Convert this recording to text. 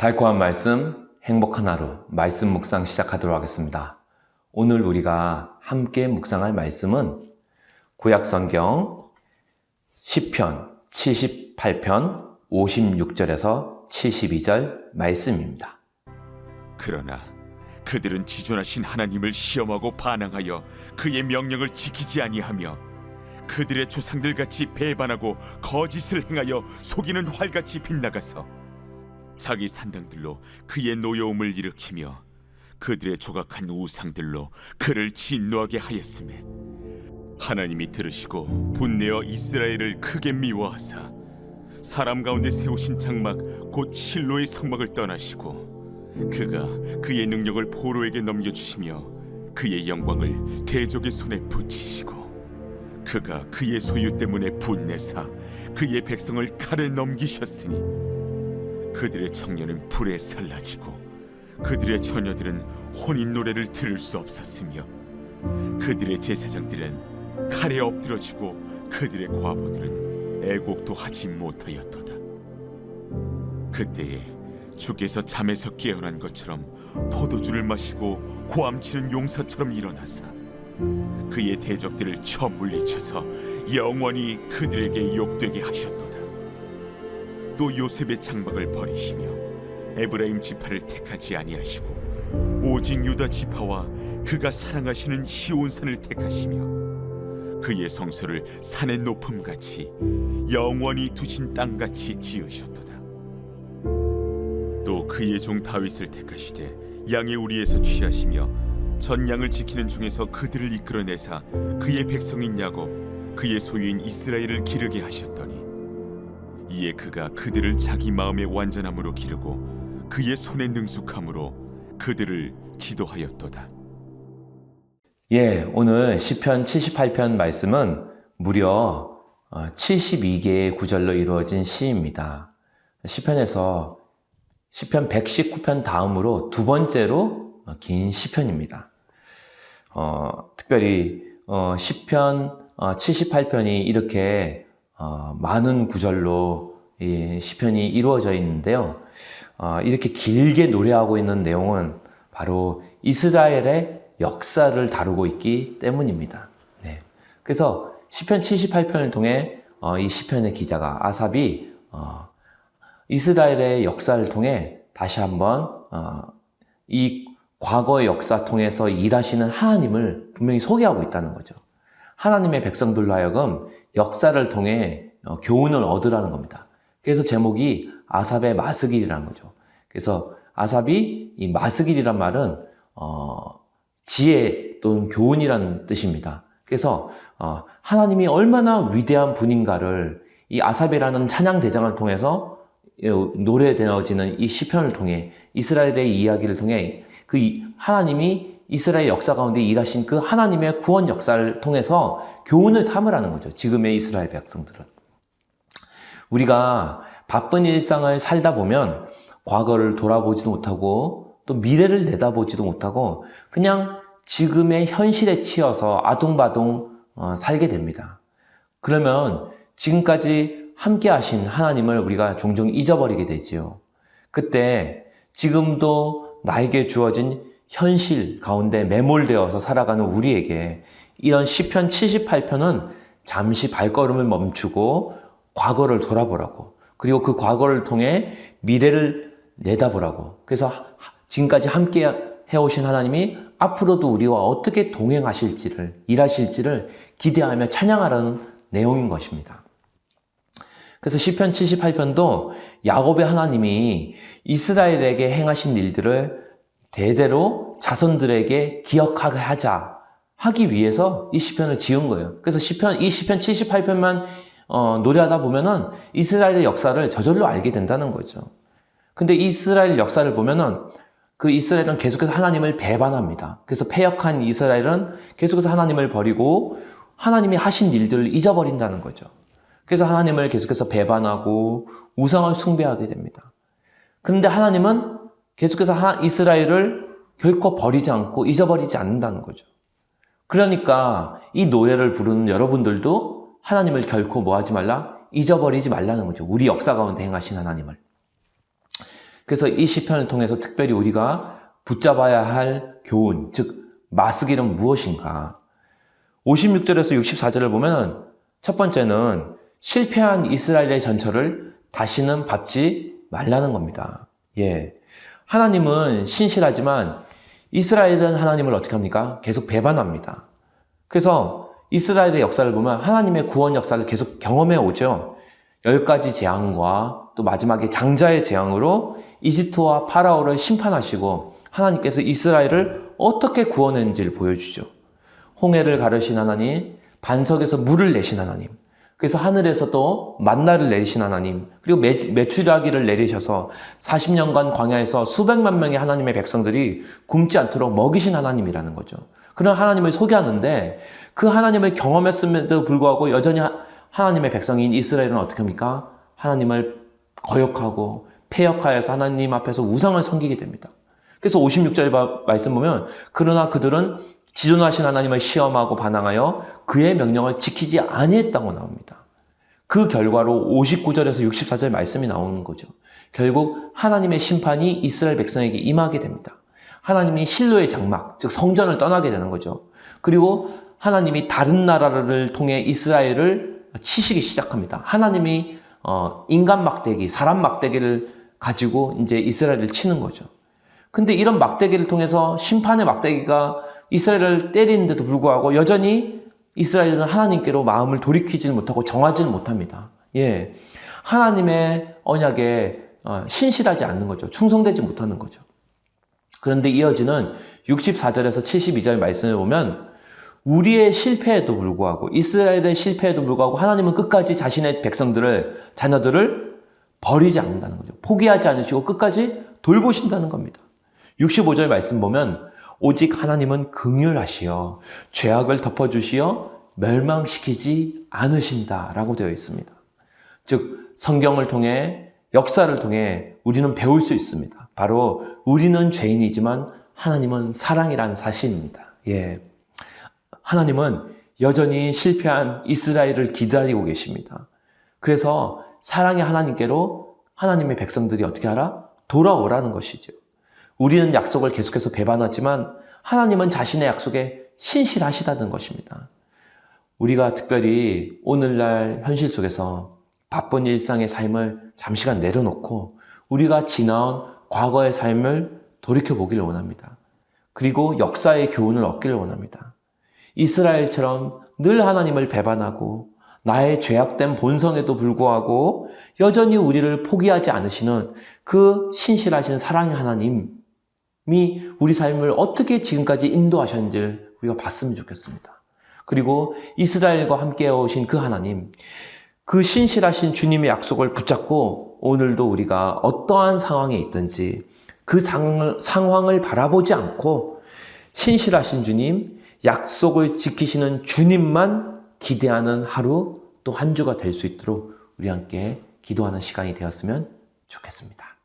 달콤한 말씀, 행복한 하루, 말씀 묵상 시작하도록 하겠습니다. 오늘 우리가 함께 묵상할 말씀은 구약성경 시편 78편 56절에서 72절 말씀입니다. 그러나 그들은 지존하신 하나님을 시험하고 반항하여 그의 명령을 지키지 아니하며 그들의 조상들같이 배반하고 거짓을 행하여 속이는 활같이 빗나가서 자기 산당들로 그의 노여움을 일으키며 그들의 조각한 우상들로 그를 진노하게 하였으매 하나님이 들으시고 분내어 이스라엘을 크게 미워하사 사람 가운데 세우신 장막 곧 실로의 성막을 떠나시고 그가 그의 능력을 포로에게 넘겨주시며 그의 영광을 대적의 손에 붙이시고 그가 그의 소유 때문에 분내사 그의 백성을 칼에 넘기셨으니 그들의 청년은 불에 살라지고 그들의 처녀들은 혼인 노래를 들을 수 없었으며 그들의 제사장들은 칼에 엎드러지고 그들의 과부들은 애곡도 하지 못하였도다. 그때에 주께서 잠에서 깨어난 것처럼 포도주를 마시고 고함치는 용사처럼 일어나사 그의 대적들을 쳐 물리쳐서 영원히 그들에게 욕되게 하셨도다. 또 요셉의 장막을 버리시며 에브라임 지파를 택하지 아니하시고 오직 유다 지파와 그가 사랑하시는 시온산을 택하시며 그의 성소를 산의 높음같이 영원히 두신 땅같이 지으셨도다. 또 그의 종 다윗을 택하시되 양의 우리에서 취하시며 전 양을 지키는 중에서 그들을 이끌어내사 그의 백성인 야곱 그의 소유인 이스라엘을 기르게 하셨더니 이에 그가 그들을 자기 마음의 완전함으로 기르고 그의 손의 능숙함으로 그들을 지도하였도다. 오늘 시편 78편 말씀은 무려 72개의 구절로 이루어진 시입니다. 시편에서 시편 119편 다음으로 두 번째로 긴 시편입니다. 특별히 시편 78편이 이렇게 많은 구절로 이 시편이 이루어져 있는데요. 이렇게 길게 노래하고 있는 내용은 바로 이스라엘의 역사를 다루고 있기 때문입니다. 그래서 시편 78편을 통해 이 시편의 기자가 아삽이 이스라엘의 역사를 통해 다시 한번 이 과거의 역사 통해서 일하시는 하나님을 분명히 소개하고 있다는 거죠. 하나님의 백성들로 하여금 역사를 통해 교훈을 얻으라는 겁니다. 그래서 제목이 아삽의 마스길이라는 거죠. 그래서 아삽이 이 마스길이란 말은 지혜 또는 교훈이라는 뜻입니다. 그래서 하나님이 얼마나 위대한 분인가를 이 아삽이라는 찬양 대장을 통해서 노래되어지는 이 시편을 통해 이스라엘의 이야기를 통해 그 하나님이 이스라엘 역사 가운데 일하신 그 하나님의 구원 역사를 통해서 교훈을 삼으라는 거죠. 지금의 이스라엘 백성들은. 우리가 바쁜 일상을 살다 보면 과거를 돌아보지도 못하고 또 미래를 내다보지도 못하고 그냥 지금의 현실에 치여서 아둥바둥 살게 됩니다. 그러면 지금까지 함께 하신 하나님을 우리가 종종 잊어버리게 되지요. 그때 지금도 나에게 주어진 현실 가운데 매몰되어서 살아가는 우리에게 이런 시편 78편은 잠시 발걸음을 멈추고 과거를 돌아보라고, 그리고 그 과거를 통해 미래를 내다보라고, 그래서 지금까지 함께 해오신 하나님이 앞으로도 우리와 어떻게 동행하실지를, 일하실지를 기대하며 찬양하라는 내용인 것입니다. 그래서 시편 78편도 야곱의 하나님이 이스라엘에게 행하신 일들을 대대로 자손들에게 기억하게 하기 위해서 이 시편을 지은 거예요. 그래서 이 시편 78편만 노래하다 보면은 이스라엘의 역사를 저절로 알게 된다는 거죠. 근데 이스라엘 역사를 보면은 그 이스라엘은 계속해서 하나님을 배반합니다. 그래서 패역한 이스라엘은 계속해서 하나님을 버리고 하나님이 하신 일들을 잊어버린다는 거죠. 그래서 하나님을 계속해서 배반하고 우상을 숭배하게 됩니다. 그런데 하나님은 계속해서 이스라엘을 결코 버리지 않고 잊어버리지 않는다는 거죠. 그러니까 이 노래를 부르는 여러분들도 하나님을 결코 뭐하지 말라? 잊어버리지 말라는 거죠. 우리 역사 가운데 행하신 하나님을. 그래서 이 시편을 통해서 특별히 우리가 붙잡아야 할 교훈, 즉 마스길은 무엇인가? 56절에서 64절을 보면 첫 번째는 실패한 이스라엘의 전철을 다시는 밟지 말라는 겁니다. 예. 하나님은 신실하지만 이스라엘은 하나님을 어떻게 합니까? 계속 배반합니다. 그래서 이스라엘의 역사를 보면 하나님의 구원 역사를 계속 경험해 오죠. 10가지 재앙과 또 마지막에 장자의 재앙으로 이집트와 파라오를 심판하시고 하나님께서 이스라엘을 어떻게 구원했는지를 보여주죠. 홍해를 가르신 하나님, 반석에서 물을 내신 하나님, 그래서 하늘에서 또 만나를 내리신 하나님, 그리고 메추라기를 내리셔서 40년간 광야에서 수백만 명의 하나님의 백성들이 굶지 않도록 먹이신 하나님이라는 거죠. 그런 하나님을 소개하는데 그 하나님을 경험했음에도 불구하고 여전히 하나님의 백성인 이스라엘은 어떻게 합니까? 하나님을 거역하고 폐역하여서 하나님 앞에서 우상을 섬기게 됩니다. 그래서 56절 말씀 보면 그러나 그들은 지존하신 하나님을 시험하고 반항하여 그의 명령을 지키지 아니했다고 나옵니다. 그 결과로 59절에서 64절 말씀이 나오는 거죠. 결국 하나님의 심판이 이스라엘 백성에게 임하게 됩니다. 하나님이 실로의 장막, 즉 성전을 떠나게 되는 거죠. 그리고 하나님이 다른 나라를 통해 이스라엘을 치시기 시작합니다. 하나님이 인간 막대기, 사람 막대기를 가지고 이제 이스라엘을 치는 거죠. 근데 이런 막대기를 통해서 심판의 막대기가 이스라엘을 때리는데도 불구하고 여전히 이스라엘은 하나님께로 마음을 돌이키지 못하고 정하지는 못합니다. 예, 하나님의 언약에 신실하지 않는 거죠. 충성되지 못하는 거죠. 그런데 이어지는 64절에서 72절 말씀을 보면 우리의 실패에도 불구하고 이스라엘의 실패에도 불구하고 하나님은 끝까지 자신의 백성들을, 자녀들을 버리지 않는다는 거죠. 포기하지 않으시고 끝까지 돌보신다는 겁니다. 65절 말씀 보면 오직 하나님은 긍휼하시어 죄악을 덮어주시어 멸망시키지 않으신다라고 되어 있습니다. 즉 성경을 통해 역사를 통해 우리는 배울 수 있습니다. 바로 우리는 죄인이지만 하나님은 사랑이라는 사실입니다. 예, 하나님은 여전히 실패한 이스라엘을 기다리고 계십니다. 그래서 사랑의 하나님께로 하나님의 백성들이 어떻게 하라? 돌아오라는 것이죠. 우리는 약속을 계속해서 배반하지만 하나님은 자신의 약속에 신실하시다는 것입니다. 우리가 특별히 오늘날 현실 속에서 바쁜 일상의 삶을 잠시간 내려놓고 우리가 지나온 과거의 삶을 돌이켜보기를 원합니다. 그리고 역사의 교훈을 얻기를 원합니다. 이스라엘처럼 늘 하나님을 배반하고 나의 죄악된 본성에도 불구하고 여전히 우리를 포기하지 않으시는 그 신실하신 사랑의 하나님이 우리 삶을 어떻게 지금까지 인도하셨는지를 우리가 봤으면 좋겠습니다. 그리고 이스라엘과 함께 오신 그 하나님, 그 신실하신 주님의 약속을 붙잡고 오늘도 우리가 어떠한 상황에 있든지 그 상황을 바라보지 않고 신실하신 주님, 약속을 지키시는 주님만 기대하는 하루 또 한 주가 될 수 있도록 우리 함께 기도하는 시간이 되었으면 좋겠습니다.